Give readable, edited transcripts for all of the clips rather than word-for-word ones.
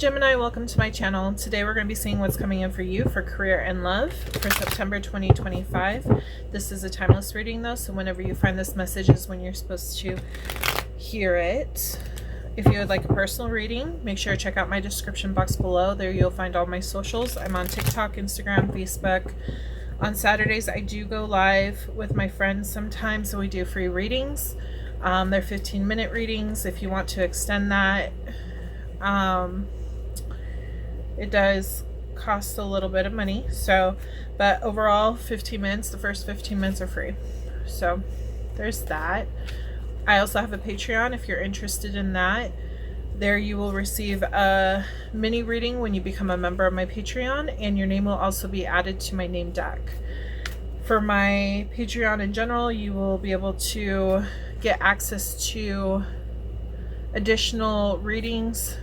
Gemini, welcome to my channel. Today we're going to be seeing what's coming in for you for career and love for September 2025. This is a timeless reading though, so whenever you find this message is when you're supposed to hear it. If you would like a personal reading, make sure to check out my description box below. There you'll find all my socials. I'm on TikTok, Instagram, Facebook. On Saturdays I do go live with my friends sometimes, so we do free readings. They're 15-minute readings. If you want to extend that, it does cost a little bit of money, but overall 15 minutes, the first 15 minutes are free. So there's that. I also have a Patreon if you're interested in that. There you will receive a mini reading when you become a member of my Patreon, and your name will also be added to my name deck. For my Patreon in general, you will be able to get access to additional readings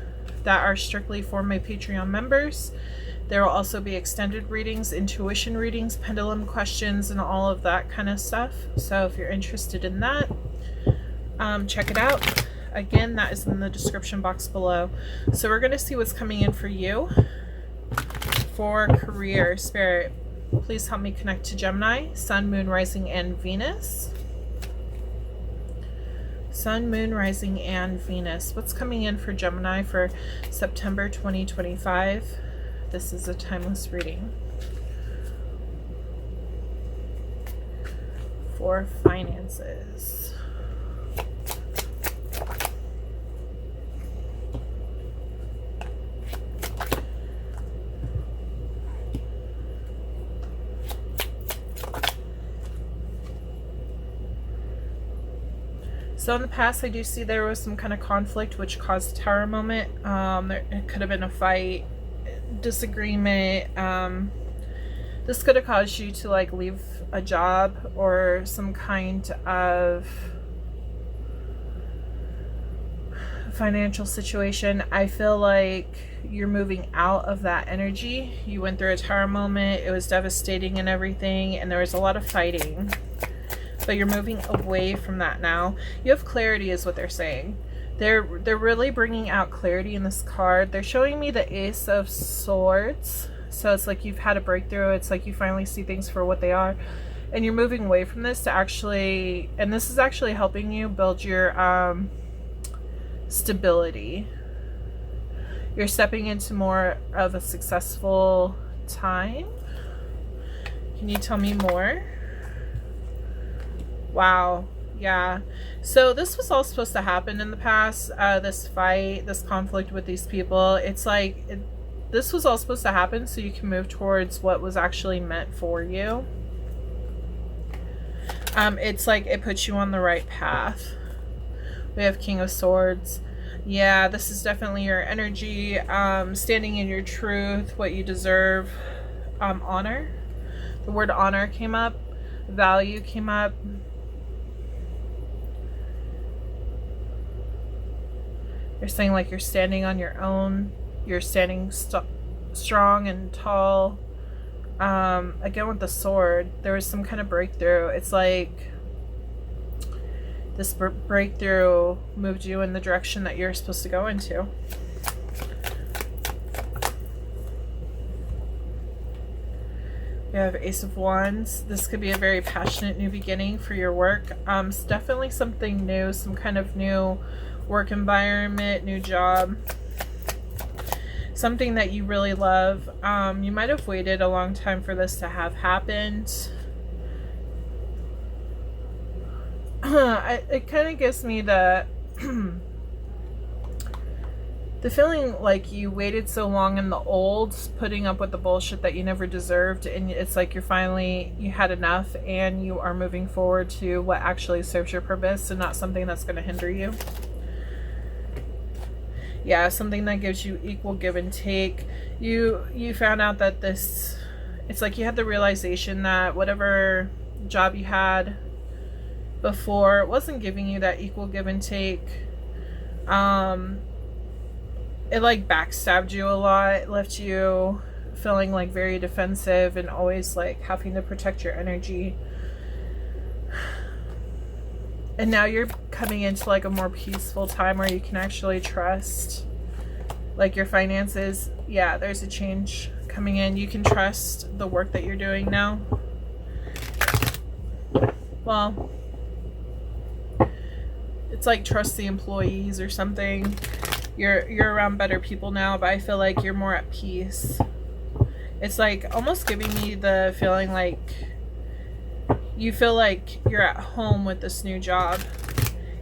that are strictly for my Patreon members. There will also be extended readings, intuition readings, pendulum questions, and all of that kind of stuff. So if you're interested in that, check it out. Again, that is in the description box below. So we're going to see what's coming in for you for career. Spirit, please help me connect to Gemini, Sun, Moon, Rising, and Venus. Sun, Moon, Rising, and Venus. What's coming in for Gemini for September 2025? This is a timeless reading. For finances. So in the past, I do see there was some kind of conflict which caused a tower moment. It could have been a fight, disagreement. This could have caused you to like leave a job or some kind of financial situation. I feel like you're moving out of that energy. You went through a tower moment. It was devastating and everything, and there was a lot of fighting. But you're moving away from that now. You have clarity is what they're saying. They're really bringing out clarity in this card. They're showing me the Ace of Swords. So it's like you've had a breakthrough. It's like you finally see things for what they are. And you're moving away from this to actually, and this is actually helping you build your stability. You're stepping into more of a successful time. Can you tell me more? Wow. Yeah. So this was all supposed to happen in the past. This fight, this conflict with these people. It's like this was all supposed to happen so you can move towards what was actually meant for you. It's like it puts you on the right path. We have King of Swords. Yeah, this is definitely your energy. Standing in your truth, what you deserve. Honor. The word honor came up. Value came up. You're saying like you're standing on your own. You're standing strong and tall. Again with the sword, there was some kind of breakthrough. It's like this breakthrough moved you in the direction that you're supposed to go into. We have Ace of Wands. This could be a very passionate new beginning for your work. It's definitely something new, some kind of new work environment, new job, something that you really love. You might have waited a long time for this to have happened. It kind of gives me the the feeling like you waited so long in the old, putting up with the bullshit that you never deserved, and it's like you had enough and you are moving forward to what actually serves your purpose and not something that's going to hinder you. Yeah, something that gives you equal give and take. You found out that this, it's like you had the realization that whatever job you had before wasn't giving you that equal give and take. It like backstabbed you a lot. It left you feeling like very defensive and always like having to protect your energy. And now you're coming into like a more peaceful time where you can actually trust like your finances, yeah, there's a change coming in. You can trust the work that you're doing now. Well, it's like trust the employees or something. You're around better people now, but I feel like you're more at peace. It's like almost giving me the feeling like you feel like you're at home with this new job.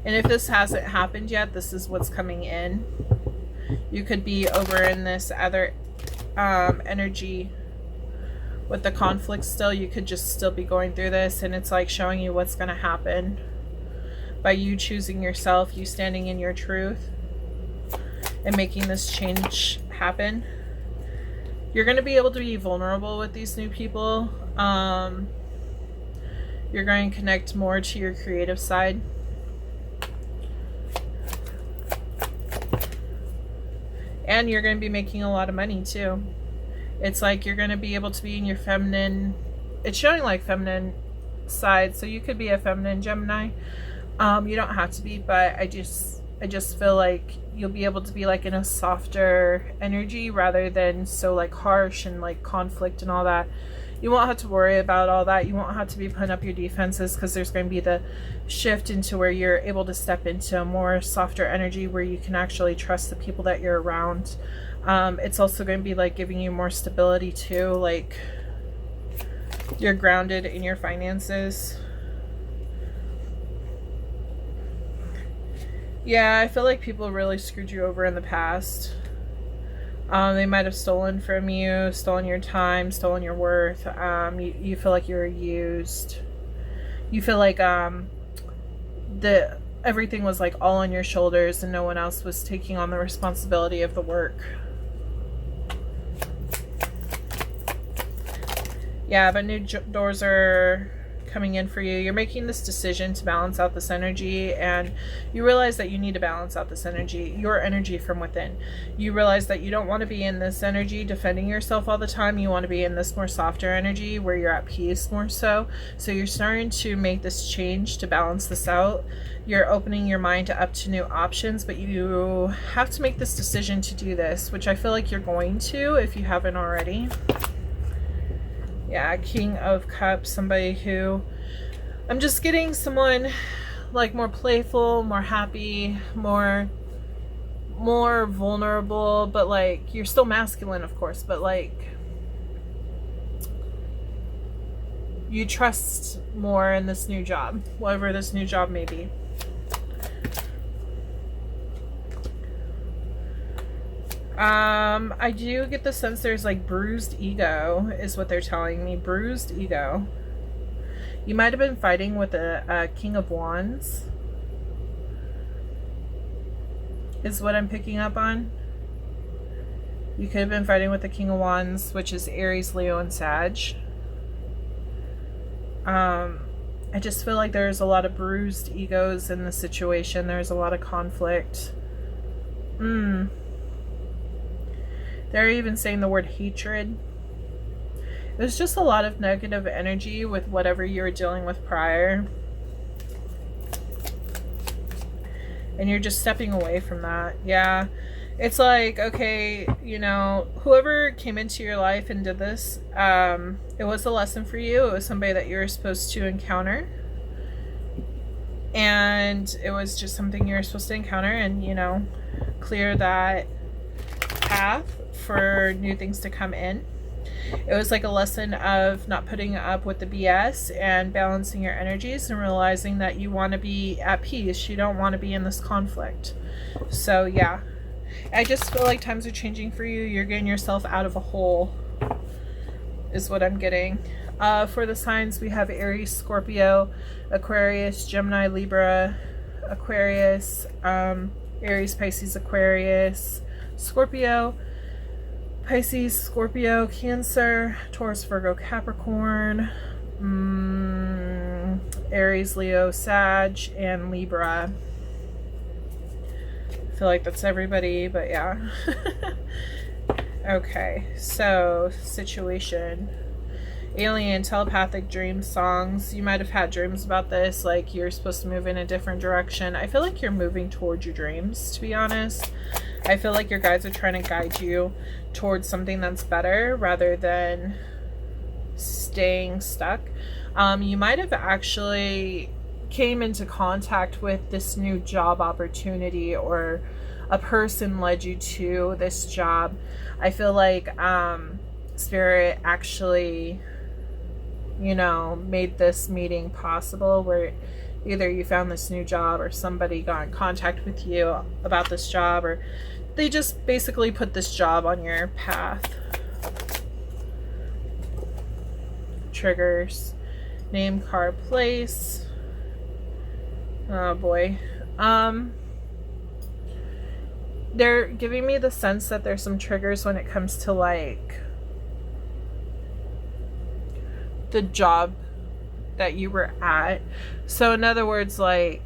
And if this hasn't happened yet, this is what's coming in. You could be over in this other energy with the conflict still. You could just still be going through this, and it's like showing you what's going to happen by you choosing yourself, you standing in your truth and making this change happen. You're going to be able to be vulnerable with these new people. You're going to connect more to your creative side. And you're going to be making a lot of money too. It's like you're going to be able to be in your feminine, it's showing like feminine side. So you could be a feminine Gemini. You don't have to be, but I just feel like you'll be able to be like in a softer energy rather than so like harsh and like conflict and all that. You won't have to worry about all that. You won't have to be putting up your defenses, because there's going to be the shift into where you're able to step into a more softer energy where you can actually trust the people that you're around. It's also going to be like giving you more stability too. Like you're grounded in your finances. Yeah, I feel like people really screwed you over in the past. They might have stolen from you, stolen your time, stolen your worth. You feel like you're used. You feel like everything was like all on your shoulders and no one else was taking on the responsibility of the work. Yeah, but new doors are coming in for you. You're making this decision to balance out this energy, and you realize that you need to balance out this energy, your energy from within. You realize that you don't want to be in this energy defending yourself all the time. You want to be in this more softer energy where you're at peace more so. So you're starting to make this change to balance this out. You're opening your mind up to new options, but you have to make this decision to do this, which I feel like you're going to if you haven't already. Yeah, King of Cups, somebody who, I'm just getting someone like more playful, more happy, more vulnerable, but like you're still masculine, of course, but like you trust more in this new job, whatever this new job may be. I do get the sense there's like bruised ego is what they're telling me. Bruised ego. You might have been fighting with a King of Wands is what I'm picking up on. You could have been fighting with the King of Wands, which is Aries, Leo, and Sag. I just feel like there's a lot of bruised egos in the situation. There's a lot of conflict. They're even saying the word hatred. There's just a lot of negative energy with whatever you were dealing with prior. And you're just stepping away from that. Yeah. It's like, okay, you know, whoever came into your life and did this, it was a lesson for you. It was somebody that you were supposed to encounter. And it was just something you were supposed to encounter and, you know, clear that path for new things to come in. It was like a lesson of not putting up with the BS and balancing your energies and realizing that you want to be at peace. You don't want to be in this conflict. So yeah, I just feel like times are changing for you. You're getting yourself out of a hole is what I'm getting. For the signs, we have Aries, Scorpio, Aquarius, Gemini, Libra, Aquarius, Aries, Pisces, Aquarius, Scorpio, Pisces, Scorpio, Cancer, Taurus, Virgo, Capricorn, Aries, Leo, Sag, and Libra. I feel like that's everybody, but yeah. Okay, so situation. alien telepathic dream songs. You might have had dreams about this, like you're supposed to move in a different direction. I feel like you're moving towards your dreams, to be honest. I feel like your guides are trying to guide you towards something that's better rather than staying stuck. You might have actually came into contact with this new job opportunity, or a person led you to this job. I feel like Spirit actually, you know, made this meeting possible, where either you found this new job or somebody got in contact with you about this job, or they just basically put this job on your path. Triggers. Name, car, place. Oh boy. They're giving me the sense that there's some triggers when it comes to like the job that you were at. So in other words, like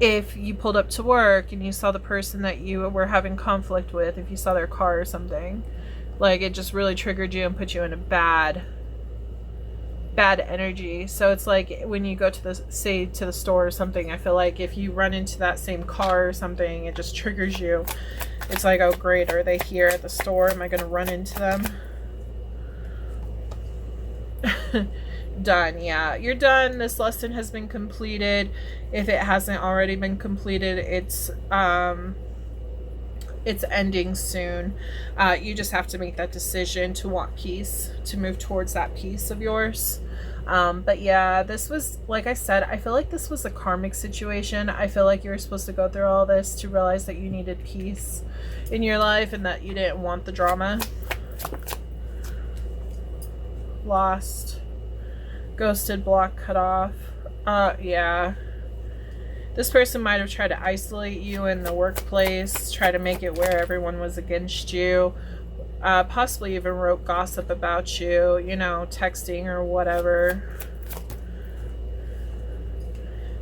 if you pulled up to work and you saw the person that you were having conflict with, if you saw their car or something, like it just really triggered you and put you in a bad energy. So it's like when you go to the, say, to the store or something, I feel like if you run into that same car or something, it just triggers you. It's like, oh great, are they here at the store? Am I going to run into them? Done. Yeah, you're done. This lesson has been completed. If it hasn't already been completed, it's ending soon. You just have to make that decision to want peace, to move towards that peace of yours. But yeah, this was, like I said, I feel like this was a karmic situation. I feel like you were supposed to go through all this to realize that you needed peace in your life and that you didn't want the drama. Lost, ghosted, blocked, cut off. Yeah. This person might have tried to isolate you in the workplace, try to make it where everyone was against you, possibly even wrote gossip about you, you know, texting or whatever.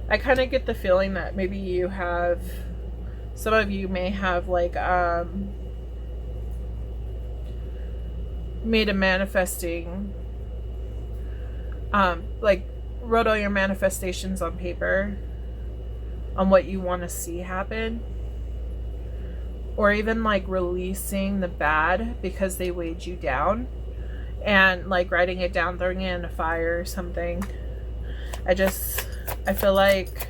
I kind of get the feeling that maybe you have, some of you may have like made a manifesting, like wrote all your manifestations on paper, on what you want to see happen, or even like releasing the bad because they weighed you down, and like writing it down, throwing it in a fire or something. I feel like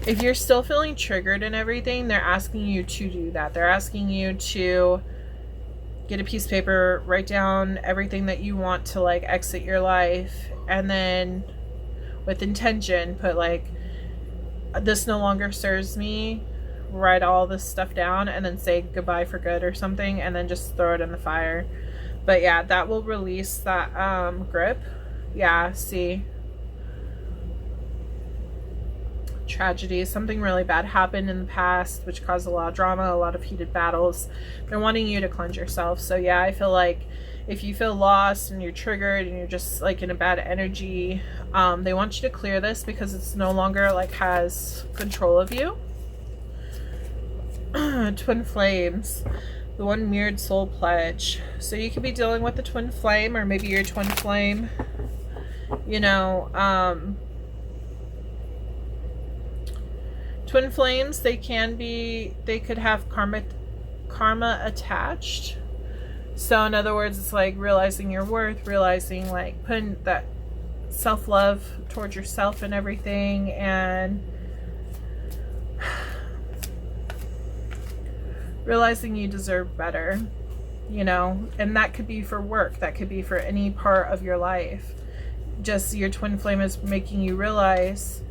if you're still feeling triggered and everything, they're asking you to do that. They're asking you to get a piece of paper, write down everything that you want to like exit your life, and then with intention put like, this no longer serves me, write all this stuff down, and then say goodbye for good or something, and then just throw it in the fire. But yeah, that will release that grip. Yeah, see, tragedy, something really bad happened in the past which caused a lot of drama, a lot of heated battles. They're wanting you to cleanse yourself. So yeah, I feel like if you feel lost and you're triggered and you're just like in a bad energy, they want you to clear this because it's no longer like has control of you. Twin flames, the one mirrored soul pledge. So you could be dealing with the twin flame, or maybe your twin flame, you know, twin flames, they could have karma attached. So in other words, it's like realizing your worth, realizing like putting that self-love towards yourself and everything, and realizing you deserve better, you know, and that could be for work, that could be for any part of your life. Just your twin flame is making you realize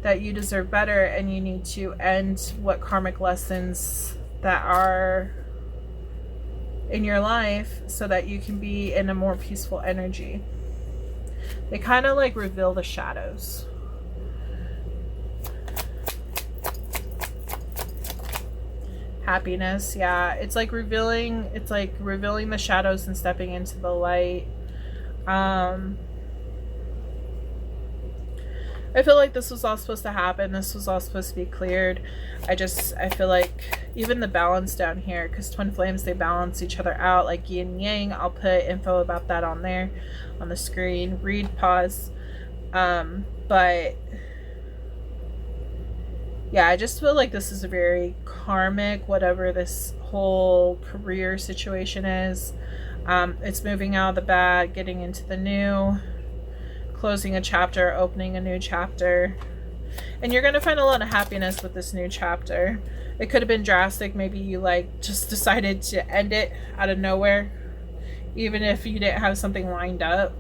that you deserve better, and you need to end what karmic lessons that are in your life so that you can be in a more peaceful energy. They kind of like reveal the shadows. Happiness, yeah, it's like revealing the shadows and stepping into the light. I feel like this was all supposed to happen. This was all supposed to be cleared. I feel like even the balance down here, because twin flames, they balance each other out like yin and yang. I'll put info about that on there on the screen. Read, pause. But yeah, I just feel like this is a very karmic, whatever this whole career situation is. It's moving out of the bad, getting into the new, closing a chapter, opening a new chapter. And you're going to find a lot of happiness with this new chapter. It could have been drastic. Maybe you like just decided to end it out of nowhere, even if you didn't have something lined up.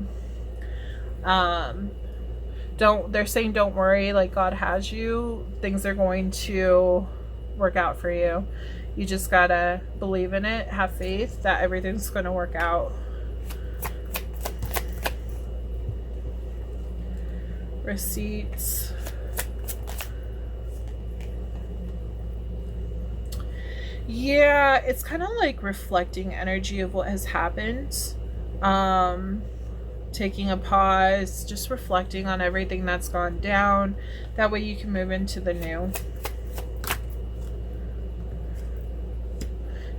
They're saying don't worry, like God has you. Things are going to work out for you. You just gotta believe in it, have faith that everything's going to work out. Receipts. Yeah, it's kind of like reflecting energy of what has happened. Taking a pause, just reflecting on everything that's gone down. That way you can move into the new.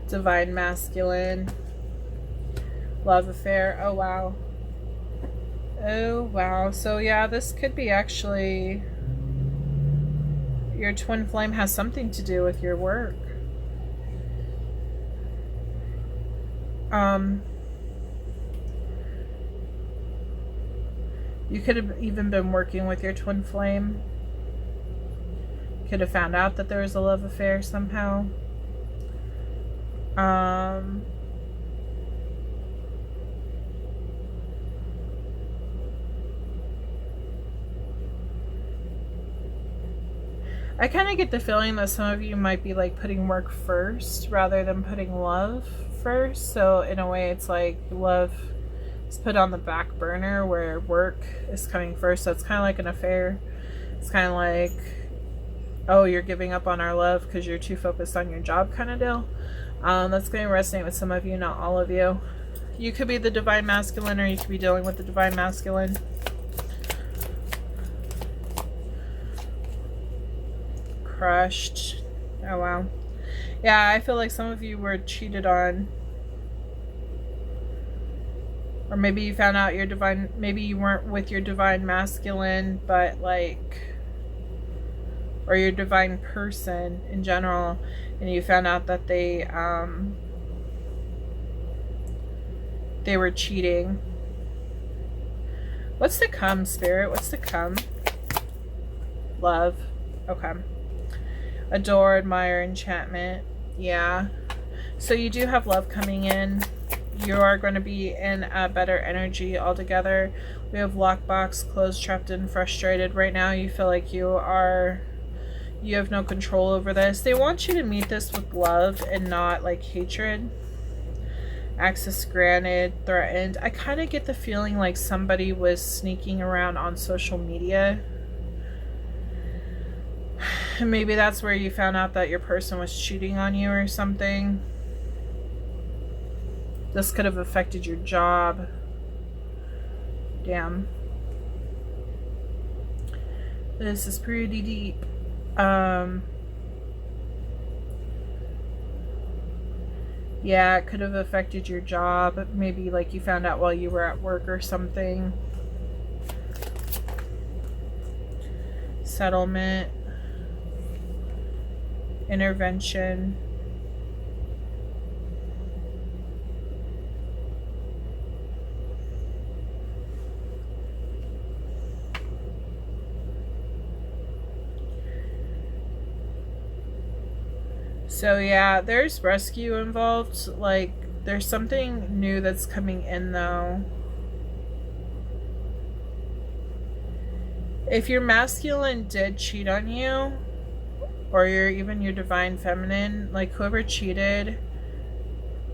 Divine masculine. Love affair. Oh, wow. Oh, wow. So, yeah, this could be actually... Your twin flame has something to do with your work. You could have even been working with your twin flame. Could have found out that there was a love affair somehow. I kind of get the feeling that some of you might be like putting work first rather than putting love first. So in a way, it's like love is put on the back burner where work is coming first. So it's kind of like an affair. It's kind of like, oh, you're giving up on our love because you're too focused on your job kind of deal. That's going to resonate with some of you, not all of you. You could be the divine masculine, or you could be dealing with the divine masculine. Crushed. Oh, wow. Yeah, I feel like some of you were cheated on. Or maybe you found out your divine, maybe you weren't with your divine masculine, but like, or your divine person in general, and you found out that they were cheating. What's to come, Spirit? What's to come? Love. Okay. Adore, admire, enchantment. Yeah. So you do have love coming in. You are going to be in a better energy altogether. We have lockbox, closed, trapped in, frustrated. Right now you feel like you have no control over this. They want you to meet this with love and not like hatred. Access granted, threatened. I kind of get the feeling like somebody was sneaking around on social media. Maybe that's where you found out that your person was cheating on you or something. This could have affected your job. Damn. This is pretty deep. Yeah, it could have affected your job. Maybe like you found out while you were at work or something. Settlement. Intervention. So yeah, there's rescue involved. Like, there's something new that's coming in though. If your masculine did cheat on you, or even your divine feminine, like whoever cheated,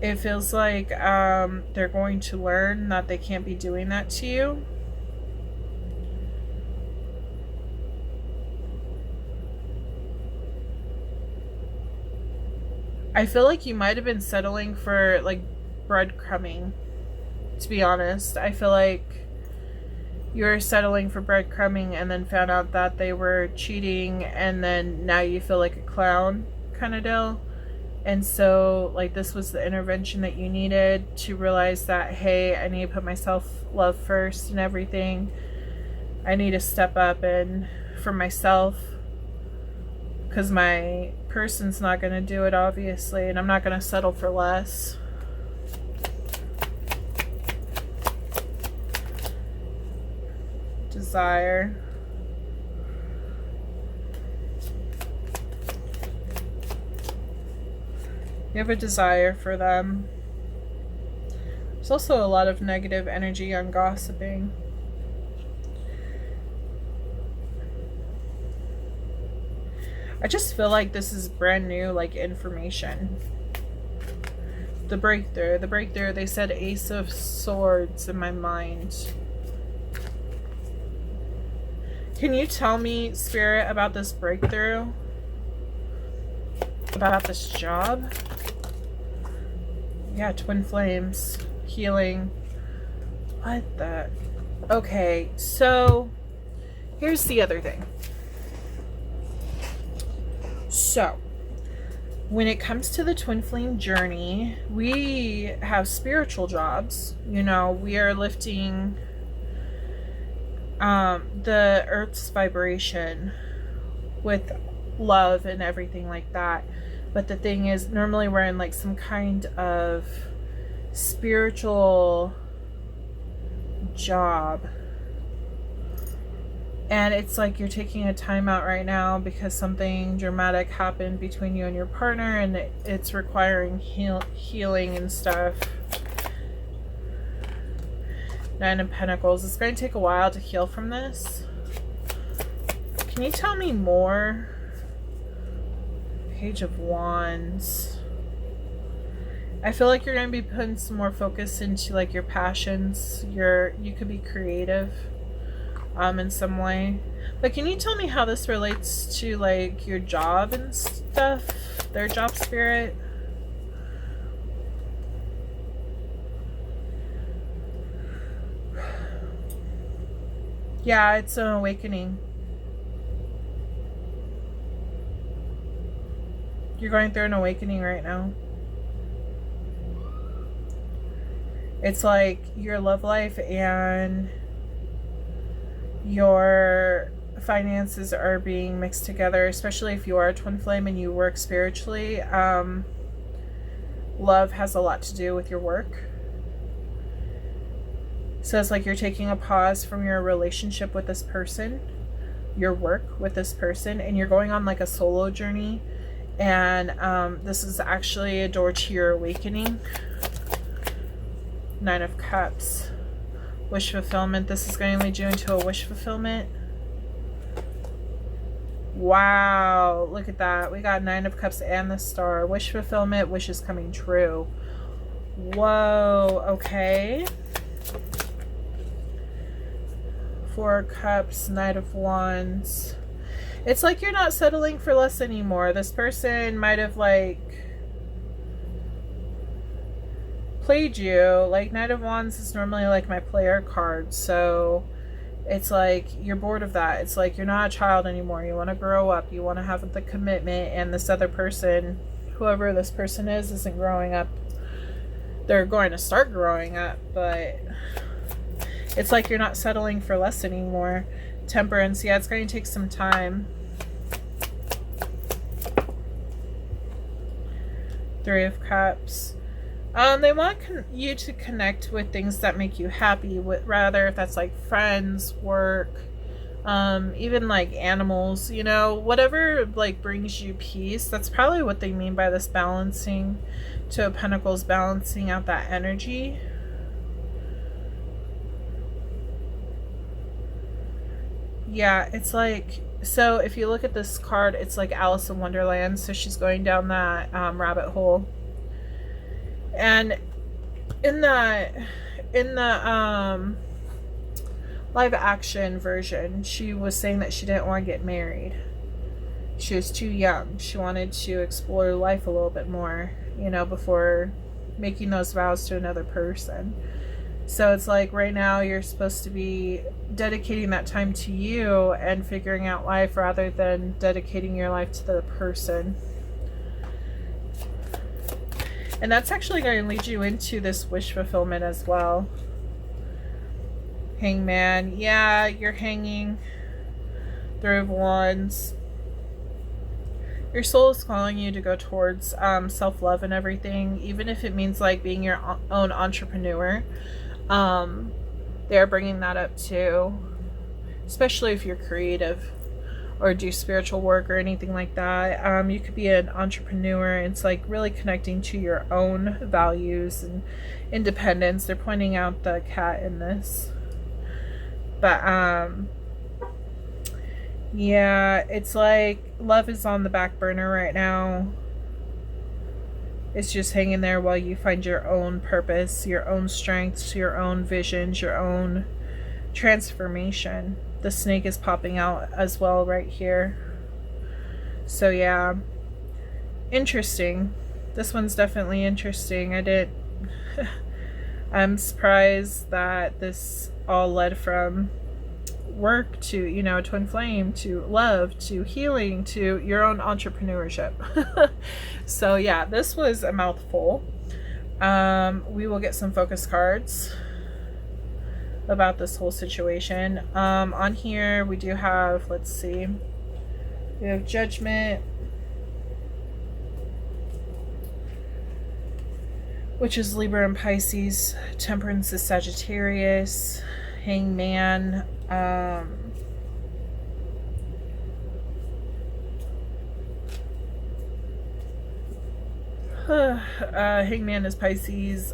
it feels like they're going to learn that they can't be doing that to you. I feel like you might have been settling for like breadcrumbing, to be honest. I feel like you were settling for breadcrumbing and then found out that they were cheating, and then now you feel like a clown kind of deal. And so, like, this was the intervention that you needed to realize that, hey, I need to put myself love first and everything. I need to step up and for myself, because my person's not going to do it, obviously, and I'm not going to settle for less. Desire. You have a desire for them. There's also a lot of negative energy on gossiping. I just feel like this is brand new, like, information. The breakthrough, they said Ace of Swords in my mind. Can you tell me, Spirit, about this breakthrough? About this job? Yeah, twin flames. Healing. What the? Okay, so here's the other thing. So, when it comes to the twin flame journey, we have spiritual jobs. You know, we are lifting the earth's vibration with love and everything like that. But the thing is, normally we're in like some kind of spiritual job, and it's like you're taking a time out right now because something dramatic happened between you and your partner, and it's requiring healing and stuff. Nine of Pentacles. It's going to take a while to heal from this. Can you tell me more? Page of Wands. I feel like you're going to be putting some more focus into like your passions. You could be creative in some way. But can you tell me how this relates to like your job and stuff? Their job, Spirit? Yeah, it's an awakening. You're going through an awakening right now. It's like your love life and your finances are being mixed together, especially if you are a twin flame and you work spiritually. Love has a lot to do with your work. So it's like you're taking a pause from your relationship with this person, your work with this person, and you're going on like a solo journey. And this is actually a door to your awakening. Nine of Cups. Wish fulfillment. This is going to lead you into a wish fulfillment. Wow. Look at that. We got Nine of Cups and the Star. Wish fulfillment. Wishes coming true. Whoa. Okay. Four of Cups. Knight of Wands. It's like you're not settling for less anymore. This person might have like played you. Like Knight of Wands is normally like my player card, so it's like you're bored of that. It's like you're not a child anymore. You want to grow up. You want to have the commitment, and this other person, whoever this person is, isn't growing up. They're going to start growing up, but it's like you're not settling for less anymore. Temperance. Yeah, it's going to take some time. Three of Cups. They want you to connect with things that make you happy, rather if that's like friends, work, even like animals, you know, whatever like brings you peace. That's probably what they mean by this balancing. Two of Pentacles, balancing out that energy. Yeah, it's like, so if you look at this card, it's like Alice in Wonderland. So she's going down that rabbit hole. And in the live action version, she was saying that she didn't want to get married. She was too young. She wanted to explore life a little bit more, you know, before making those vows to another person. So it's like right now you're supposed to be dedicating that time to you and figuring out life rather than dedicating your life to the person. And that's actually going to lead you into this wish fulfillment as well. Hangman. Yeah, you're hanging. Three of Wands. Your soul is calling you to go towards self-love and everything, even if it means like being your own entrepreneur. They're bringing that up too, especially if you're creative or do spiritual work or anything like that. You could be an entrepreneur. It's like really connecting to your own values and independence. They're pointing out the cat in this. But yeah, it's like love is on the back burner right now. It's just hanging there while you find your own purpose, your own strengths, your own visions, your own transformation. The snake is popping out as well right here. So yeah, interesting. This one's definitely interesting. I'm surprised that this all led from work to, you know, twin flame, to love, to healing, to your own entrepreneurship. So yeah, this was a mouthful. We will get some focus cards about this whole situation. On here we do have, let's see, we have Judgment, which is Libra and Pisces. Temperance is Sagittarius. Hangman, Hangman is Pisces.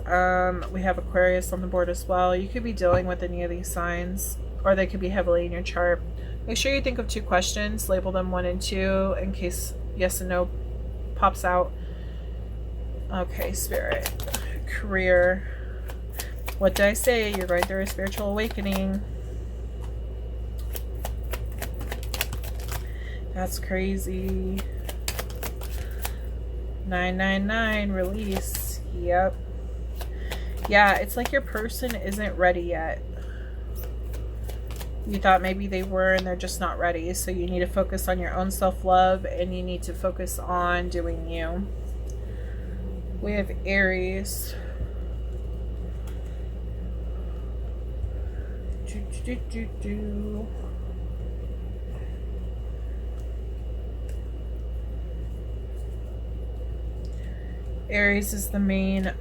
We have Aquarius on the board as well. You could be dealing with any of these signs, or they could be heavily in your chart. Make sure you think of 2 questions, label them 1 and 2 in case yes and no pops out. Okay, Spirit. Career. What did I say? You're going through a spiritual awakening. That's crazy. 999, release. Yep. Yeah, it's like your person isn't ready yet. You thought maybe they were and they're just not ready. So you need to focus on your own self-love and you need to focus on doing you. We have Aries. Aries is the main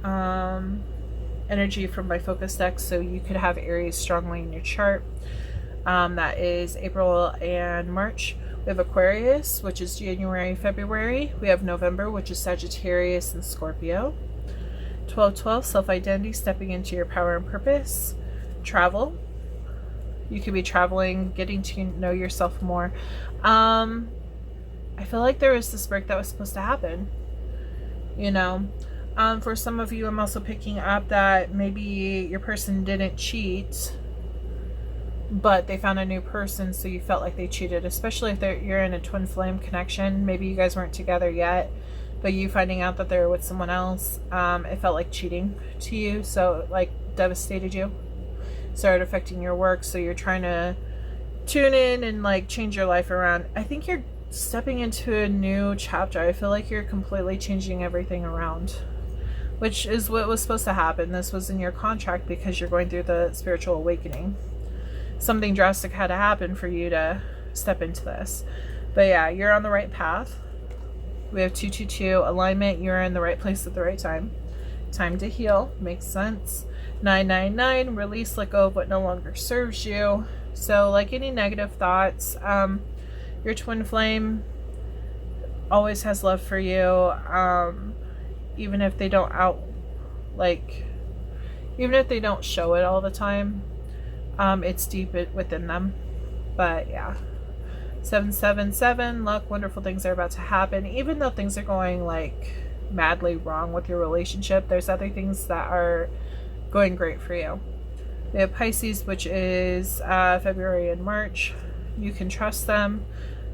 energy from my focus deck, so you could have Aries strongly in your chart. That is April and March. We have Aquarius, which is January, February. We have November, which is Sagittarius and Scorpio. 12/12, self-identity, stepping into your power and purpose. Travel. You could be traveling, getting to know yourself more. I feel like there was this break that was supposed to happen. You know, for some of you, I'm also picking up that maybe your person didn't cheat, but they found a new person, so you felt like they cheated, especially if you're in a twin flame connection. Maybe you guys weren't together yet, but you finding out that they're with someone else, it felt like cheating to you, so it, like, devastated you, started affecting your work, so you're trying to tune in and like change your life around. I think you're stepping into a new chapter. I feel like you're completely changing everything around, which is what was supposed to happen. This was in your contract because you're going through the spiritual awakening. Something drastic had to happen for you to step into this. But yeah, you're on the right path. We have 222 alignment. You're in the right place at the right time. Time to heal. Makes sense. 999, release, let go of what no longer serves you. So like any negative thoughts, your twin flame always has love for you, even if they don't even if they don't show it all the time. It's deep within them. But yeah, 777, luck, wonderful things are about to happen. Even though things are going like madly wrong with your relationship, there's other things that are going great for you. We have Pisces, which is February and March. You can trust them.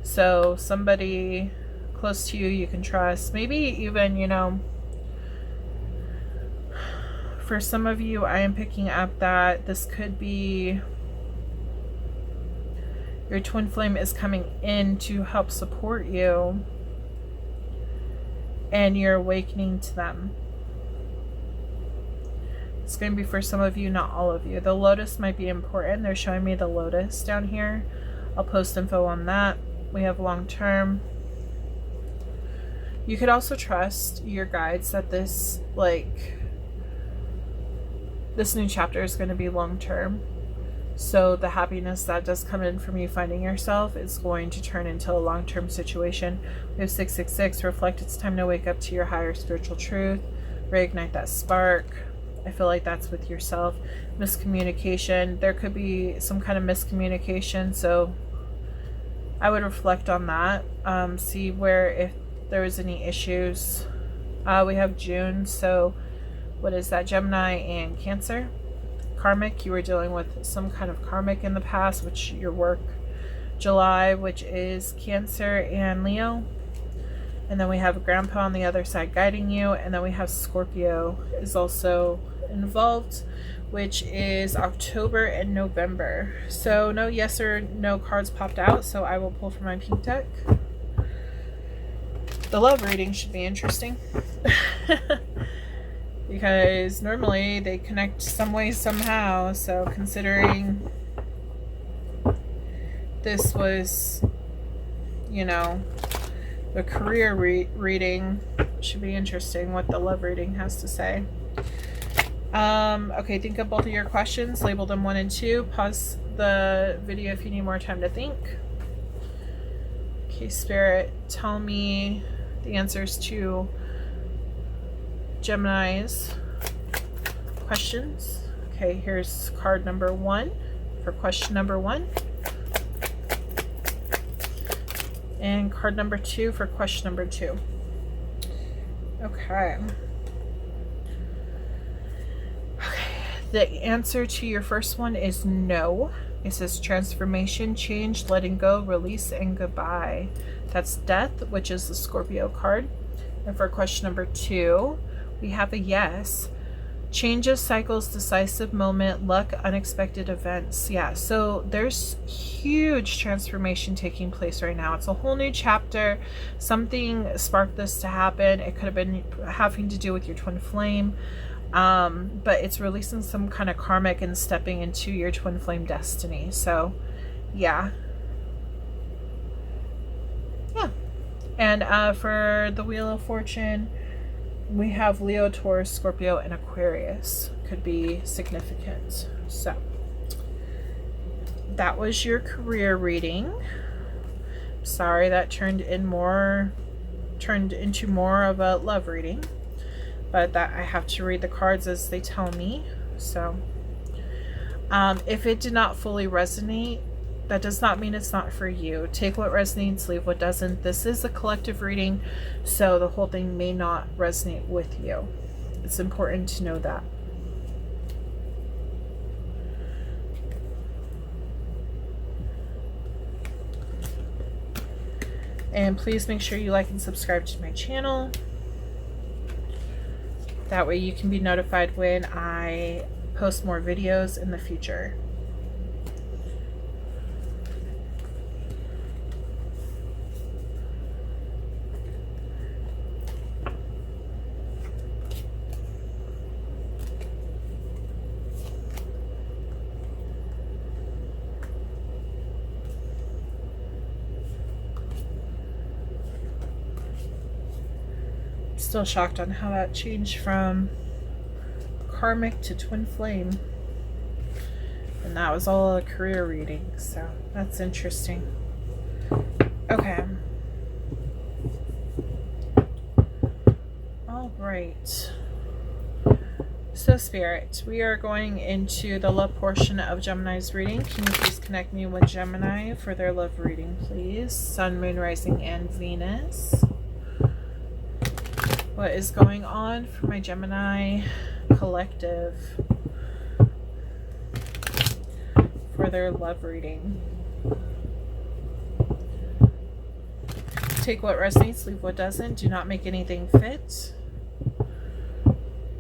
So somebody close to you, you can trust. Maybe even, you know, For some of you, I am picking up that this could be your twin flame is coming in to help support you, and you're awakening to them. It's going to be for some of you, not all of you. The lotus might be important. They're showing me the lotus down here. I'll post info on that. We have long term. You could also trust your guides that this new chapter is going to be long term. So the happiness that does come in from you finding yourself is going to turn into a long term situation. We have 666. Reflect. It's time to wake up to your higher spiritual truth. Reignite that spark. I feel like that's with yourself. Miscommunication. There could be some kind of miscommunication. So I would reflect on that. See where if there was any issues. We have June. So what is that? Gemini and Cancer. Karmic. You were dealing with some kind of karmic in the past, which your work. July, which is Cancer and Leo. And then we have Grandpa on the other side guiding you. And then we have Scorpio is also involved, which is October and November. So no yes or no cards popped out, so I will pull from my pink deck. The love reading should be interesting. Because normally they connect some way, somehow. So considering this was, you know, the career reading, should be interesting what the love reading has to say. Okay, think of both of your questions, label them 1 and 2. Pause the video if you need more time to think. Okay, Spirit, tell me the answers to Gemini's questions. Okay, here's card number 1 for question number 1. And card number 2 for question number 2. Okay. The answer to your first one is no. It says transformation, change, letting go, release, and goodbye. That's death, which is the Scorpio card. And for question number 2, we have a yes. Changes, cycles, decisive moment, luck, unexpected events. Yeah, so there's huge transformation taking place right now. It's a whole new chapter. Something sparked this to happen. It could have been having to do with your twin flame. But it's releasing some kind of karmic and stepping into your twin flame destiny. So, yeah. And for the Wheel of Fortune, we have Leo, Taurus, Scorpio, and Aquarius. Could be significant. So, that was your career reading. Sorry that turned into more of a love reading. But that I have to read the cards as they tell me. So, if it did not fully resonate, that does not mean it's not for you. Take what resonates, leave what doesn't. This is a collective reading, so the whole thing may not resonate with you. It's important to know that. And please make sure you like and subscribe to my channel. That way you can be notified when I post more videos in the future. Still shocked on how that changed from karmic to twin flame, and that was all a career reading, so that's interesting. Okay, all right, so Spirit, we are going into the love portion of Gemini's reading. Can you please connect me with Gemini for their love reading, please? Sun, Moon, Rising, and Venus. What is going on for my Gemini collective for their love reading? Take what resonates, leave what doesn't. Do not make anything fit.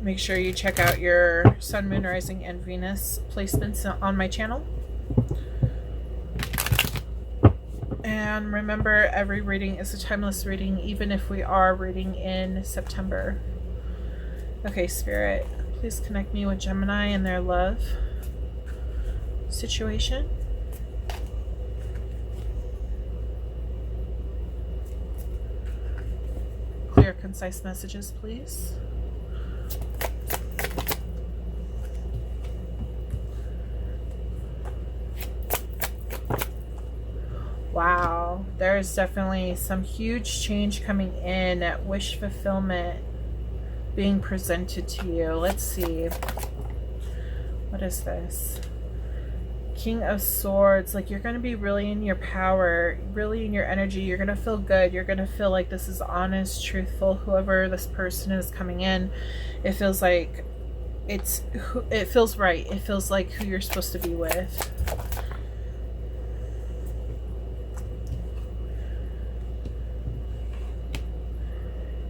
Make sure you check out your Sun, Moon, Rising, and Venus placements on my channel. And remember, every reading is a timeless reading, even if we are reading in September. Okay, Spirit, please connect me with Gemini and their love situation. Clear, concise messages, please. Wow, there's definitely some huge change coming in, wish fulfillment being presented to you. Let's see. What is this? King of Swords. Like, you're going to be really in your power, really in your energy. You're going to feel good. You're going to feel like this is honest, truthful. Whoever this person is coming in, it feels like it feels right. It feels like who you're supposed to be with.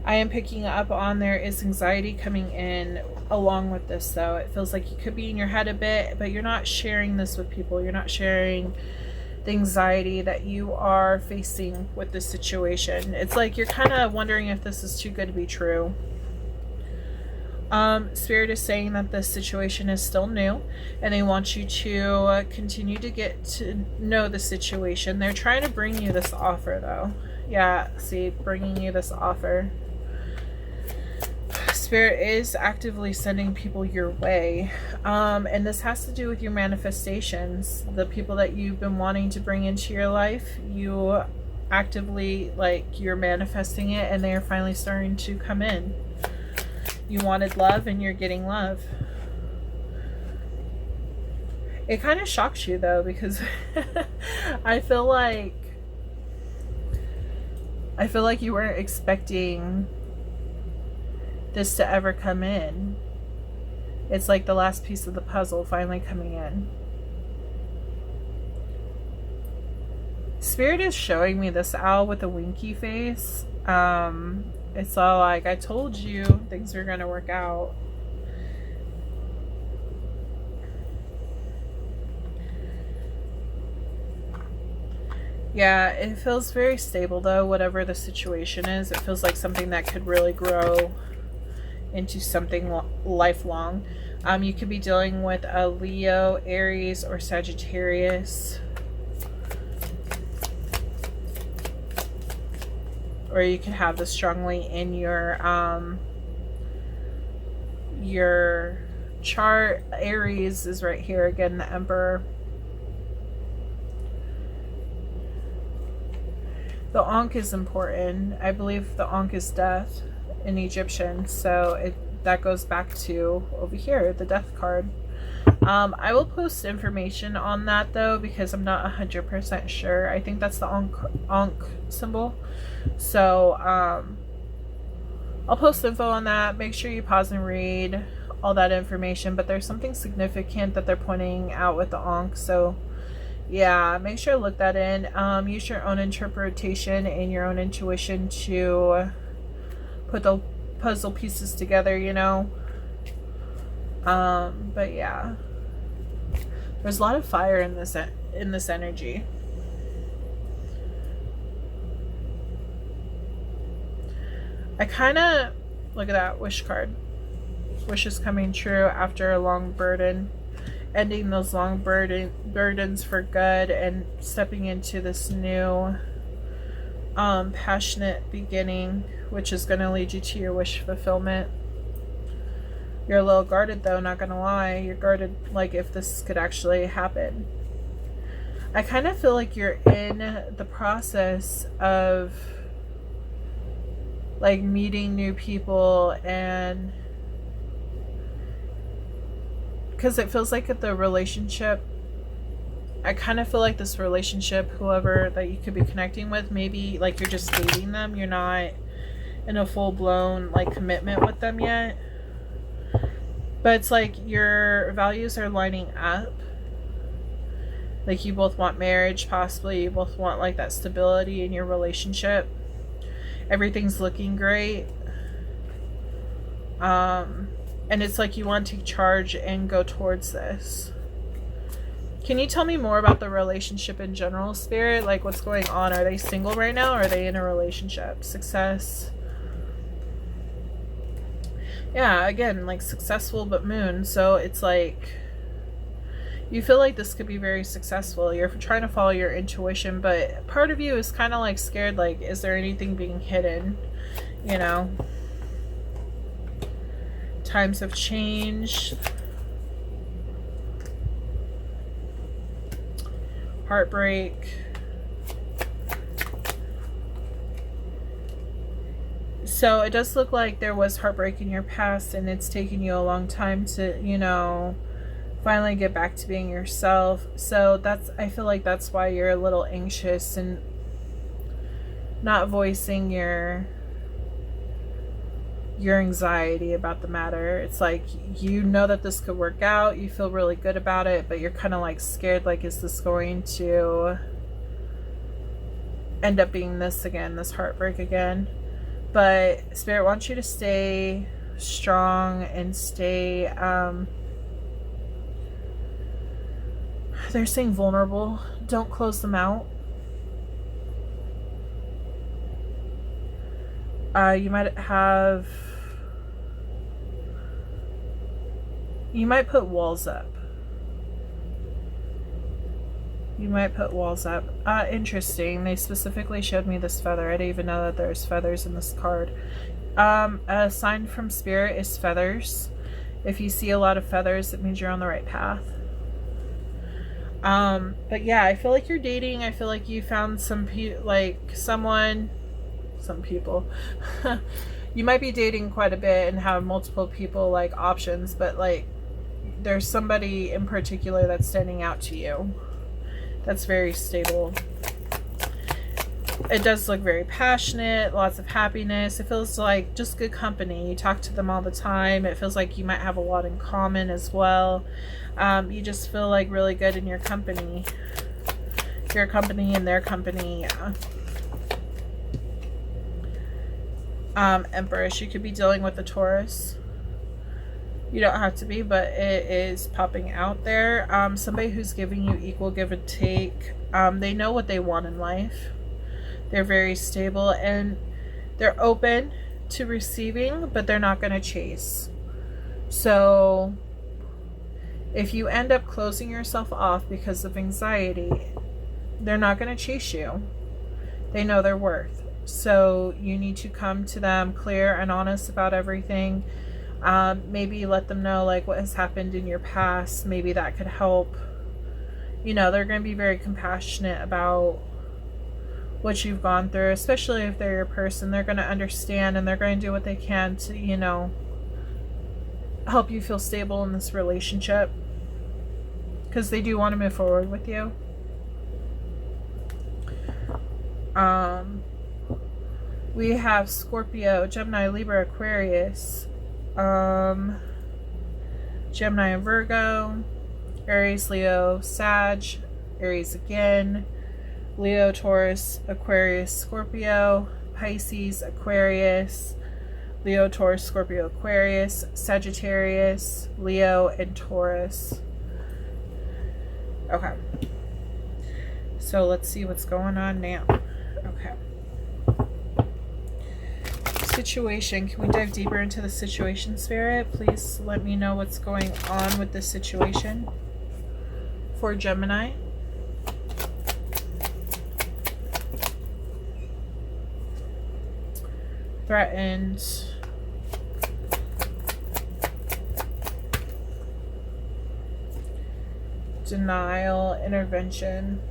I am picking up on there is anxiety coming in along with this, though. It feels like you could be in your head a bit, but you're not sharing this with people. You're not sharing the anxiety that you are facing with this situation. It's like you're kind of wondering if this is too good to be true. Spirit is saying that this situation is still new and they want you to continue to get to know the situation. They're trying to bring you this offer, though. Yeah, see, bringing you this offer. Spirit is actively sending people your way, and this has to do with your manifestations. The people that you've been wanting to bring into your life, you actively, like, you're manifesting it, and they are finally starting to come in. You wanted love and you're getting love. It kind of shocks you, though, because I feel like you weren't expecting this to ever come in. It's like the last piece of the puzzle finally coming in. Spirit is showing me this owl with a winky face. It's all like, I told you things are gonna work out. Yeah, it feels very stable, though, whatever the situation is. It feels like something that could really grow into something lifelong. You could be dealing with a Leo, Aries, or Sagittarius. Or you could have this strongly in your chart. Aries is right here again, the Emperor. The Ankh is important. I believe the Ankh is death in Egyptian, so that goes back to over here, the death card. I will post information on that, though, because I'm not 100% sure. I think that's the Ankh symbol. So I'll post info on that. Make sure you pause and read all that information, but there's something significant that they're pointing out with the Ankh. So yeah, make sure to look that in. Use your own interpretation and your own intuition to put the puzzle pieces together, you know. But yeah, there's a lot of fire in this energy. I kind of look at that wish card. Wish is coming true after a long burden, ending those long burdens for good and stepping into this new passionate beginning, which is going to lead you to your wish fulfillment. You're a little guarded, though, not gonna lie. You're guarded, like, if this could actually happen. I kind of feel like you're in the process of, like, meeting new people, and because it feels like the relationship, I kind of feel like this relationship, whoever that you could be connecting with, maybe like you're just dating them, you're not in a full-blown like commitment with them yet, but it's like your values are lining up. Like you both want marriage, possibly you both want like that stability in your relationship. Everything's looking great. And And it's like you want to take charge and go towards this. Can you tell me more about the relationship in general, Spirit? Like, what's going on? Are they single right now, or are they in a relationship? Success. Yeah, again, like successful but moon. So it's like you feel like this could be very successful. You're trying to follow your intuition, but part of you is kind of like scared, like, is there anything being hidden? You know? Times have changed. Heartbreak. So it does look like there was heartbreak in your past, and it's taken you a long time to, you know, finally get back to being yourself. So that's, I feel like that's why you're a little anxious and not voicing your anxiety about the matter. It's like, you know that this could work out, you feel really good about it, but you're kind of like scared, like, is this going to end up being this again, this heartbreak again? But Spirit wants you to stay strong and stay they're saying vulnerable. Don't close them out. You might put walls up. Interesting. They specifically showed me this feather. I didn't even know that there's feathers in this card. A sign from Spirit is feathers. If you see a lot of feathers, it means you're on the right path. But yeah, I feel like you're dating. I feel like you found some people. You might be dating quite a bit and have multiple people, like, options, but like there's somebody in particular that's standing out to you that's very stable. It does look very passionate, lots of happiness. It feels like just good company. You talk to them all the time. It feels like you might have a lot in common as well. You just feel like really good in your company. Your company and their company, yeah. Empress, you could be dealing with a Taurus. You don't have to be, but it is popping out there. Somebody who's giving you equal give and take. They know what they want in life. They're very stable and they're open to receiving, but they're not going to chase. So if you end up closing yourself off because of anxiety, they're not going to chase you. They know their worth. So you need to come to them clear and honest about everything. Maybe let them know, like, what has happened in your past. Maybe that could help. You know, they're going to be very compassionate about what you've gone through, especially if they're your person. They're going to understand and they're going to do what they can to, you know, help you feel stable in this relationship, because they do want to move forward with you. We have Scorpio, Gemini, Libra, Aquarius, Gemini and Virgo, Aries, Leo, Sag, Aries again, Leo, Taurus, Aquarius, Scorpio, Pisces, Aquarius, Leo, Taurus, Scorpio, Aquarius, Sagittarius, Leo, and Taurus. Okay. So let's see what's going on now. Okay. Situation. Can we dive deeper into the situation, Spirit? Please let me know what's going on with this situation for Gemini. Threatened. Denial. Intervention.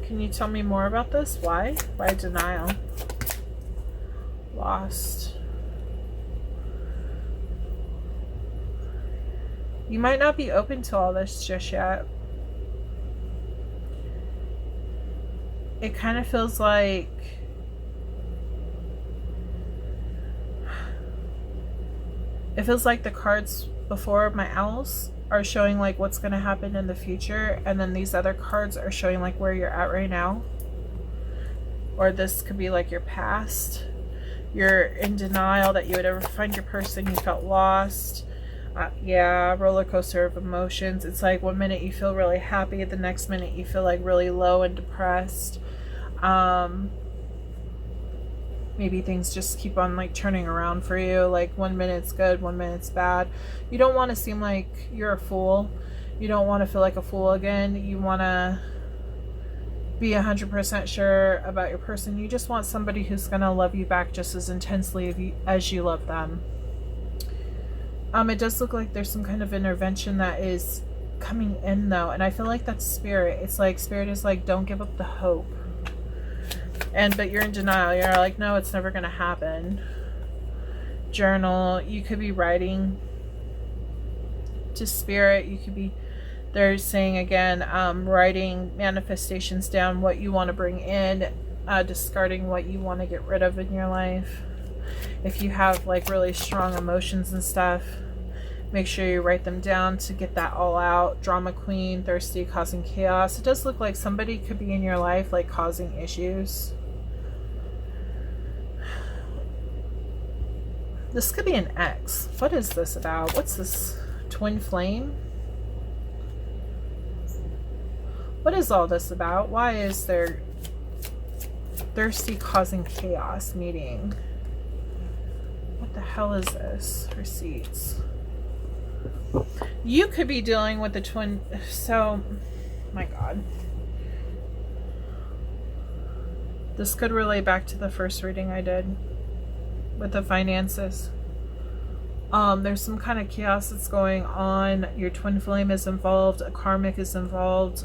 Can you tell me more about this? Why? Why denial? Lost. You might not be open to all this just yet. It kind of feels like the cards before, my owls, are showing like what's going to happen in the future, and then these other cards are showing like where you're at right now. Or this could be like your past. You're in denial that you would ever find your person. You felt lost. Yeah, roller coaster of emotions. It's like one minute you feel really happy, the next minute you feel like really low and depressed. Maybe things just keep on like turning around for you. Like one minute it's good, one minute it's bad. You don't want to seem like you're a fool. You don't want to feel like a fool again. You want to be 100% sure about your person. You just want somebody who's going to love you back just as intensely as you love them. It does look like there's some kind of intervention that is coming in though, and I feel like that's spirit. It's like spirit is like, don't give up the hope. But you're in denial. You're like, no, it's never gonna happen. Journal. You could be writing to spirit. You could be, they're saying again, writing manifestations down, what you want to bring in, discarding what you want to get rid of in your life. If you have like really strong emotions and stuff, make sure you write them down to get that all out. Drama queen, thirsty, causing chaos. It does look like somebody could be in your life like causing issues. This could be an ex. What is this about? What's this? Twin flame? What is all this about? Why is there thirsty causing chaos meeting? What the hell is this? Receipts. You could be dealing with the twin. So, my God. This could relate back to the first reading I did with the finances. There's some kind of chaos that's going on. Your twin flame is involved. A karmic is involved.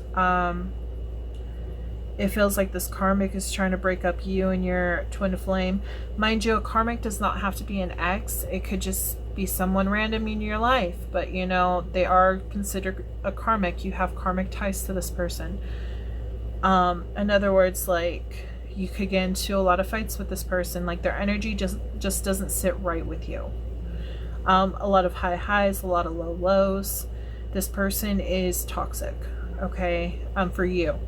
It feels like this karmic is trying to break up you and your twin flame. Mind you, a karmic does not have to be an ex. It could just be someone random in your life. But, you know, they are considered a karmic. You have karmic ties to this person. In other words, like, you could get into a lot of fights with this person. Like, their energy just doesn't sit right with you. A lot of high highs, a lot of low lows. This person is toxic, okay, for you.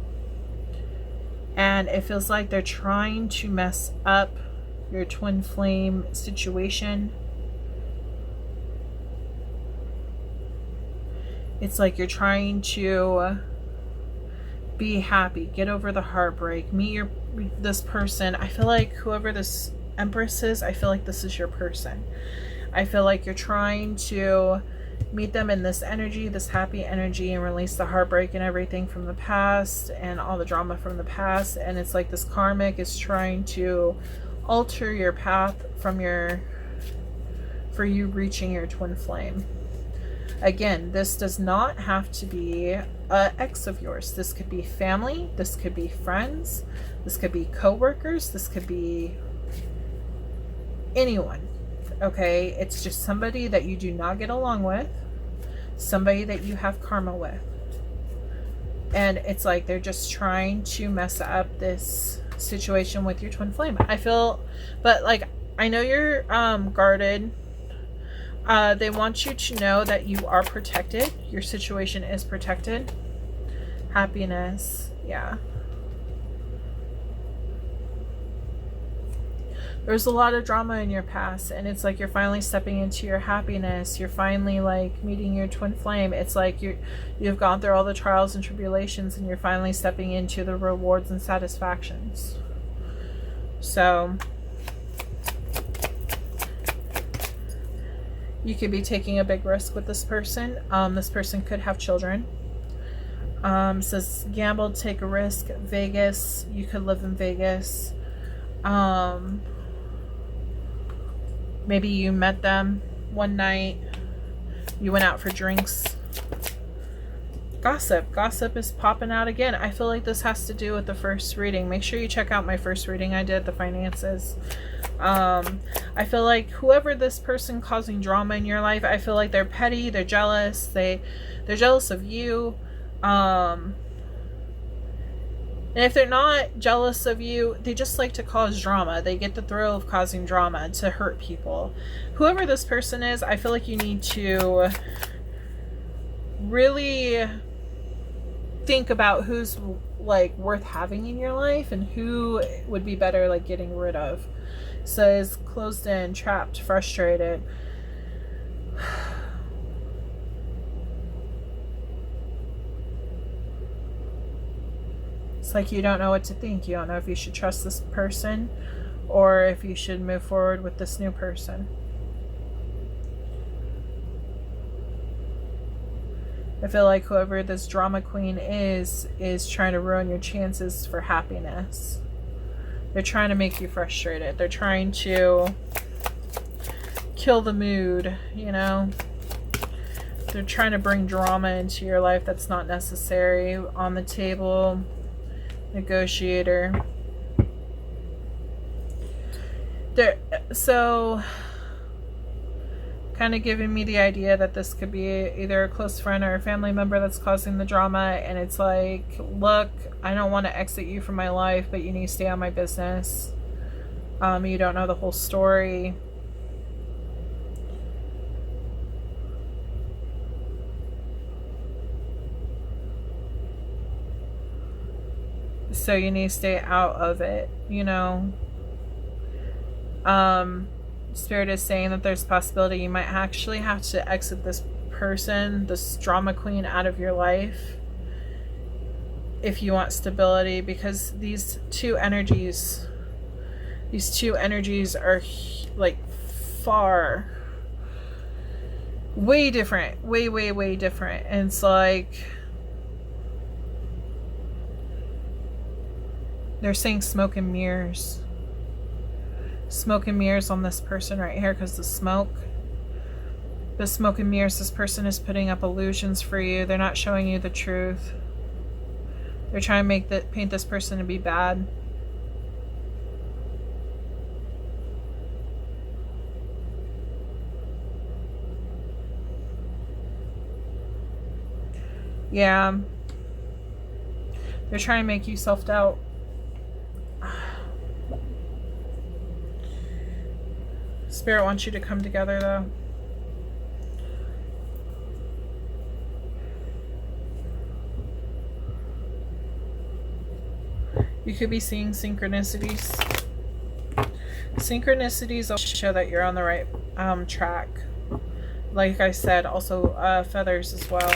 And it feels like they're trying to mess up your twin flame situation. It's like you're trying to be happy, get over the heartbreak, meet this person. I feel like whoever this Empress is, I feel like this is your person. I feel like you're trying to meet them in this energy, this happy energy, and release the heartbreak and everything from the past and all the drama from the past. And it's like this karmic is trying to alter your path for you reaching your twin flame. Again, this does not have to be an ex of yours. This could be family, this could be friends, this could be co-workers, this could be anyone. Okay, it's just somebody that you do not get along with, somebody that you have karma with, and it's like they're just trying to mess up this situation with your twin flame. I feel, but like, I know you're guarded. They want you to know that you are protected. Your situation is protected. Happiness, yeah. There's a lot of drama in your past, and it's like you're finally stepping into your happiness. You're finally like meeting your twin flame. It's like you've gone through all the trials and tribulations, and you're finally stepping into the rewards and satisfactions. So you could be taking a big risk with this person. This person could have children. Says gamble, take a risk. Vegas, you could live in Vegas. Maybe you met them one night, you went out for drinks. Gossip is popping out again. I feel like this has to do with the first reading. Make sure you check out my first reading I did, the finances. I feel like whoever this person causing drama in your life, I feel like they're petty, they're jealous, they're jealous of you. And if they're not jealous of you, they just like to cause drama. They get the thrill of causing drama to hurt people. Whoever this person is, I feel like you need to really think about who's like worth having in your life and who would be better like getting rid of. So is closed in, trapped, frustrated. It's like you don't know what to think. You don't know if you should trust this person or if you should move forward with this new person. I feel like whoever this drama queen is trying to ruin your chances for happiness. They're trying to make you frustrated. They're trying to kill the mood, you know? They're trying to bring drama into your life that's not necessary. On the table, negotiator. So kind of giving me the idea that this could be either a close friend or a family member that's causing the drama, and it's like, look, I don't want to exit you from my life, but you need to stay on my business. You don't know the whole story. So you need to stay out of it, you know. Spirit is saying that there's a possibility you might actually have to exit this person, this drama queen, out of your life if you want stability, because these two energies are like far, way different, way different. And it's like they're saying smoke and mirrors. Smoke and mirrors on this person right here, because the smoke and mirrors, this person is putting up illusions for you. They're not showing you the truth. They're trying to paint this person to be bad. Yeah. They're trying to make you self-doubt. Spirit wants you to come together, though. You could be seeing synchronicities. Synchronicities will show that you're on the right track. Like I said, also feathers as well.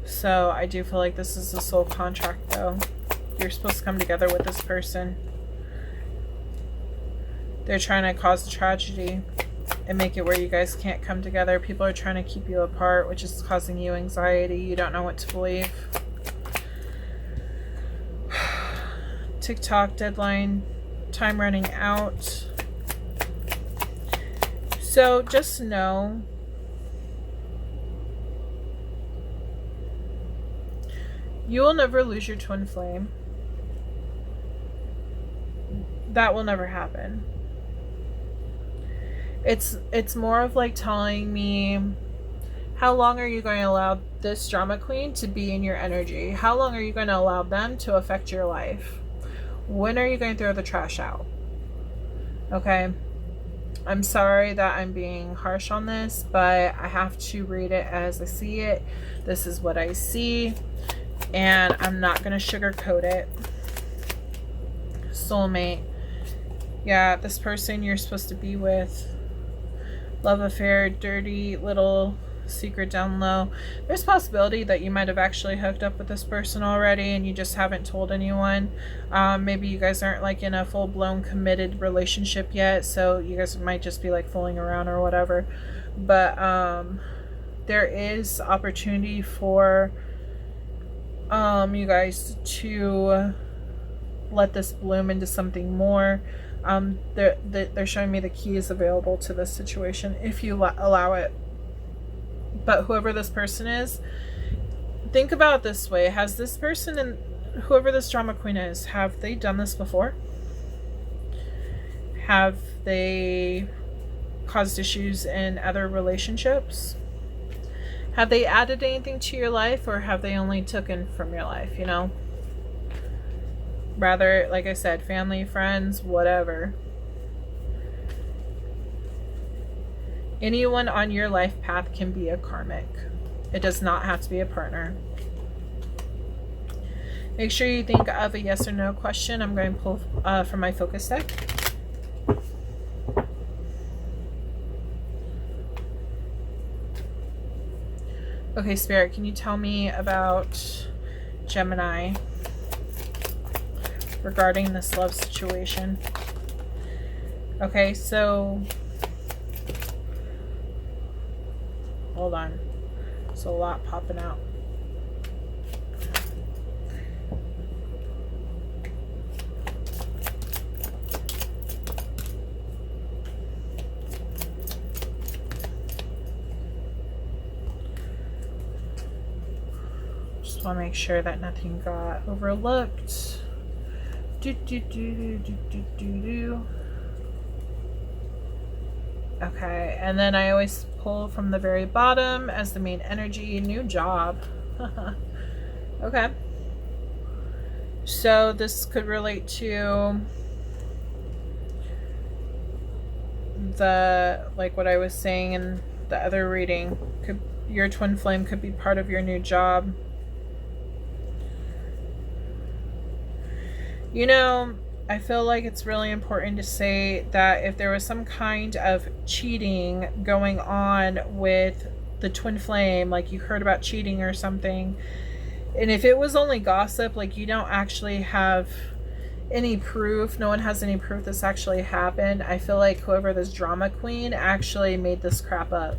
So I do feel like this is a soul contract, though. You're supposed to come together with this person. They're trying to cause a tragedy and make it where you guys can't come together. People are trying to keep you apart, which is causing you anxiety. You don't know what to believe. TikTok deadline, time running out. So just know you will never lose your twin flame. That will never happen. It's more of like telling me, how long are you going to allow this drama queen to be in your energy? How long are you going to allow them to affect your life? When are you going to throw the trash out? Okay. I'm sorry that I'm being harsh on this, but I have to read it as I see it. This is what I see, and I'm not going to sugarcoat it. Soulmate. Yeah, this person you're supposed to be with. Love affair, dirty little secret down low. There's a possibility that you might have actually hooked up with this person already and you just haven't told anyone. Maybe you guys aren't like in a full-blown committed relationship yet, so you guys might just be like fooling around or whatever. But there is opportunity for you guys to let this bloom into something more. They're showing me the key is available to this situation if you allow it. But whoever this person is, think about it this way. Has this person and whoever this drama queen is, have they done this before? Have they caused issues in other relationships? Have they added anything to your life, or have they only taken from your life, you know? Rather, like I said, family, friends, whatever. Anyone on your life path can be a karmic. It does not have to be a partner. Make sure you think of a yes or no question. I'm going to pull from my focus deck. Okay, Spirit, can you tell me about Gemini regarding this love situation? Okay, so hold on. There's a lot popping out. Just want to make sure that nothing got overlooked. Okay, and then I always pull from the very bottom as the main energy. New job. Okay. So this could relate to the, like what I was saying in the other reading. Your twin flame could be part of your new job. You know, I feel like it's really important to say that if there was some kind of cheating going on with the twin flame, like you heard about cheating or something, and if it was only gossip, like you don't actually have any proof, no one has any proof this actually happened, I feel like whoever this drama queen actually made this crap up.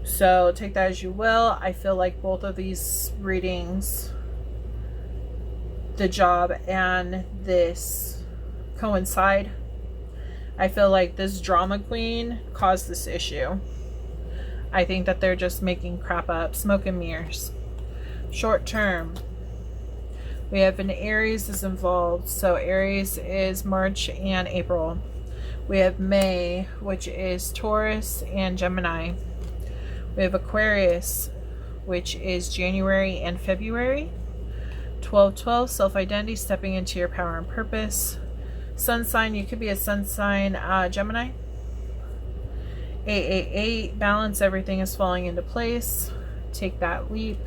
So take that as you will. I feel like both of these readings, the job and this, coincide. I feel like this drama queen caused this issue. I think that they're just making crap up, smoke and mirrors. Short term, we have an Aries is involved, so Aries is March and April. We have May, which is Taurus and Gemini. We have Aquarius, which is January and February. 12/12, self-identity, stepping into your power and purpose. Sun sign, you could be a sun sign Gemini. 888, balance, everything is falling into place. Take that leap.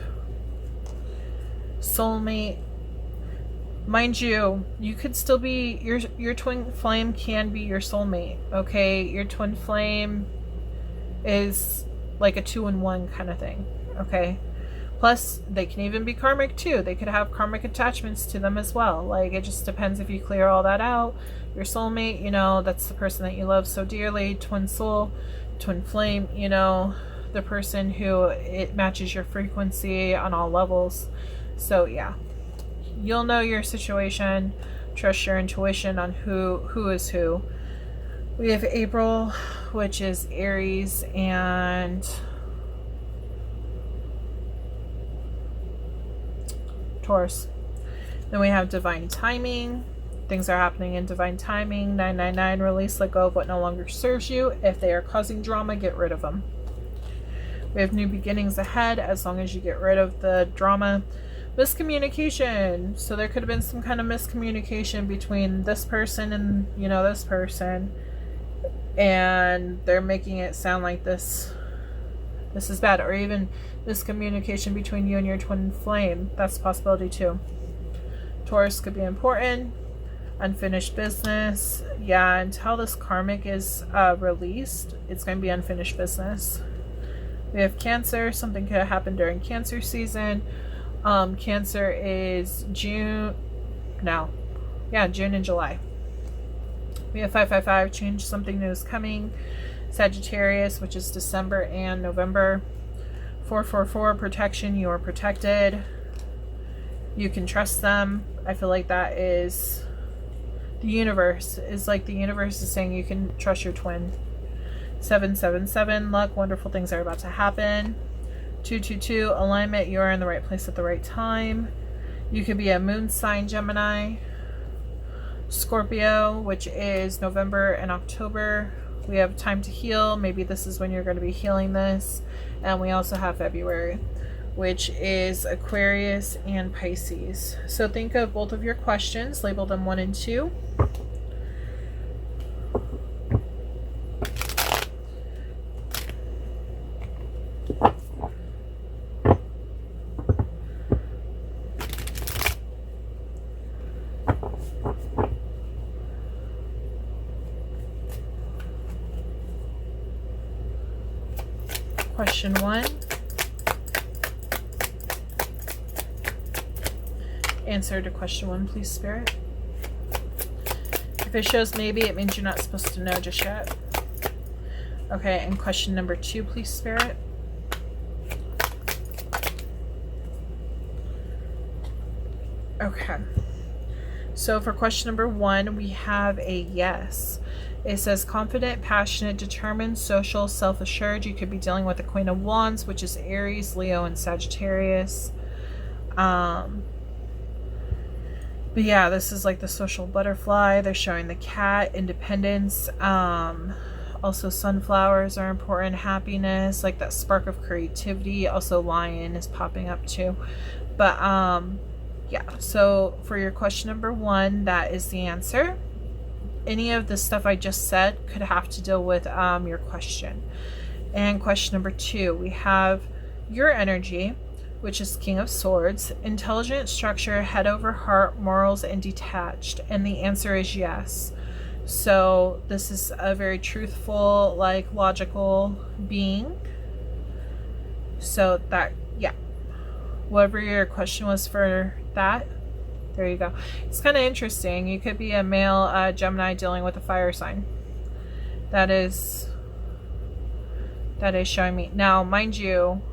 Soulmate, mind you, you could still be, your twin flame can be your soulmate, okay? Your twin flame is like a 2-in-1 kind of thing, okay? Plus, they can even be karmic too. They could have karmic attachments to them as well. Like, it just depends if you clear all that out. Your soulmate, you know, that's the person that you love so dearly. Twin soul, twin flame, you know, the person who it matches your frequency on all levels. So, yeah. You'll know your situation. Trust your intuition on who is who. We have April, which is Aries and Taurus. Then we have divine timing. Things are happening in divine timing. 999, release, let go of what no longer serves you. If they are causing drama, get rid of them. We have new beginnings ahead as long as you get rid of the drama. Miscommunication. So there could have been some kind of miscommunication between this person and, you know, this person. And they're making it sound like this is bad, or even miscommunication between you and your twin flame. That's a possibility too. Taurus could be important. Unfinished business. Yeah, until this karmic is released, it's going to be unfinished business. We have Cancer. Something could happen during Cancer season. Cancer is June and July. We have 555, change, something new is coming. Sagittarius, which is December and November. 444, protection, you are protected. You can trust them. I feel like that is the universe. Is like the universe is saying you can trust your twin. 777, luck, wonderful things are about to happen. 222, alignment, you are in the right place at the right time. You could be a moon sign Gemini. Scorpio, which is November and October. We have time to heal. Maybe this is when you're going to be healing this. And we also have February. which is Aquarius and Pisces. So think of both of your questions, label them 1 and 2. Question 1. Answer to question 1, please, Spirit. If it shows maybe, it means you're not supposed to know just yet. Okay, and question number 2, please, Spirit. Okay. So for question number 1, we have a yes. It says confident, passionate, determined, social, self-assured. You could be dealing with the Queen of Wands, which is Aries, Leo, and Sagittarius. But yeah, this is like the social butterfly. They're showing the cat, independence. Also sunflowers are important, happiness, like that spark of creativity. Also lion is popping up too. But yeah, so for your question number 1, that is the answer. Any of the stuff I just said could have to deal with your question. And question number 2, we have your energy, which is King of Swords, intelligent, structure, head over heart, morals, and detached. And the answer is yes. So this is a very truthful, like logical being. So that, yeah, whatever your question was for that, there you go. It's kind of interesting. You could be a male Gemini dealing with a fire sign. That is showing me. Now, mind you,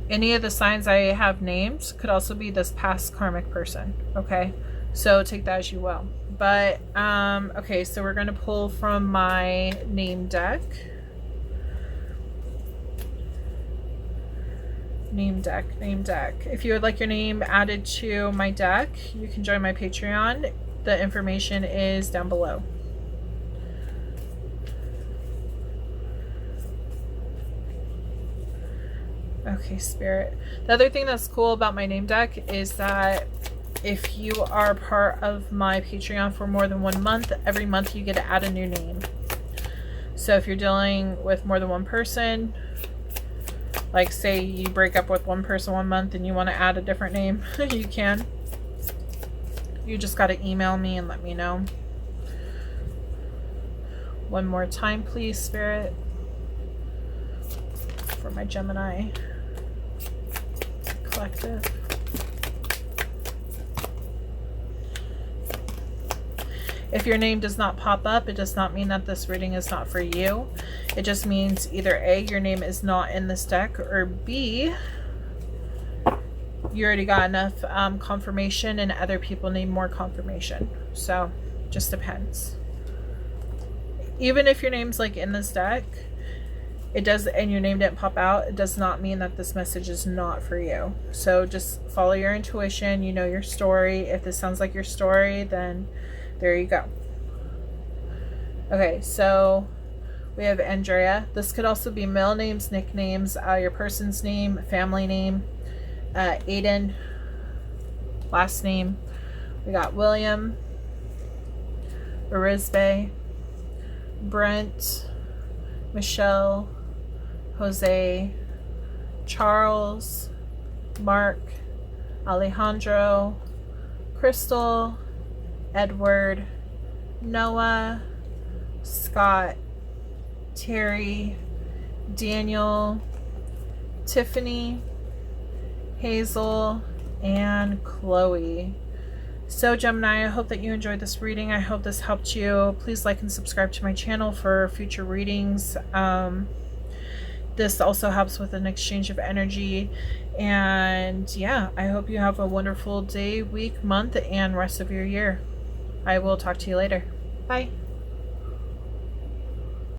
any of the signs I have named could also be this past karmic person. Okay, so take that as you will. But okay, so we're going to pull from my name deck. Name deck. If you would like your name added to my deck, you can join my Patreon. The information is down below. Okay, Spirit. The other thing that's cool about my name deck is that if you are part of my Patreon for more than 1 month, every month you get to add a new name. So if you're dealing with more than one person, like say you break up with one person 1 month and you want to add a different name, you can. You just got to email me and let me know. One more time, please, Spirit, for my Gemini collective. If your name does not pop up, it does not mean that this reading is not for you. It just means either A, your name is not in this deck, or B, you already got enough confirmation and other people need more confirmation. So just depends. Even if your name's like in this deck, it does, and your name didn't pop out, it does not mean that this message is not for you. So just follow your intuition. You know your story. If this sounds like your story, then there you go. Okay, so we have Andrea. This could also be male names, nicknames, your person's name, family name. Aiden, last name. We got William, Arizbe, Brent, Michelle, Jose, Charles, Mark, Alejandro, Crystal, Edward, Noah, Scott, Terry, Daniel, Tiffany, Hazel, and Chloe. So Gemini, I hope that you enjoyed this reading. I hope this helped you. Please like and subscribe to my channel for future readings. This also helps with an exchange of energy. And yeah, I hope you have a wonderful day, week, month, and rest of your year. I will talk to you later. Bye.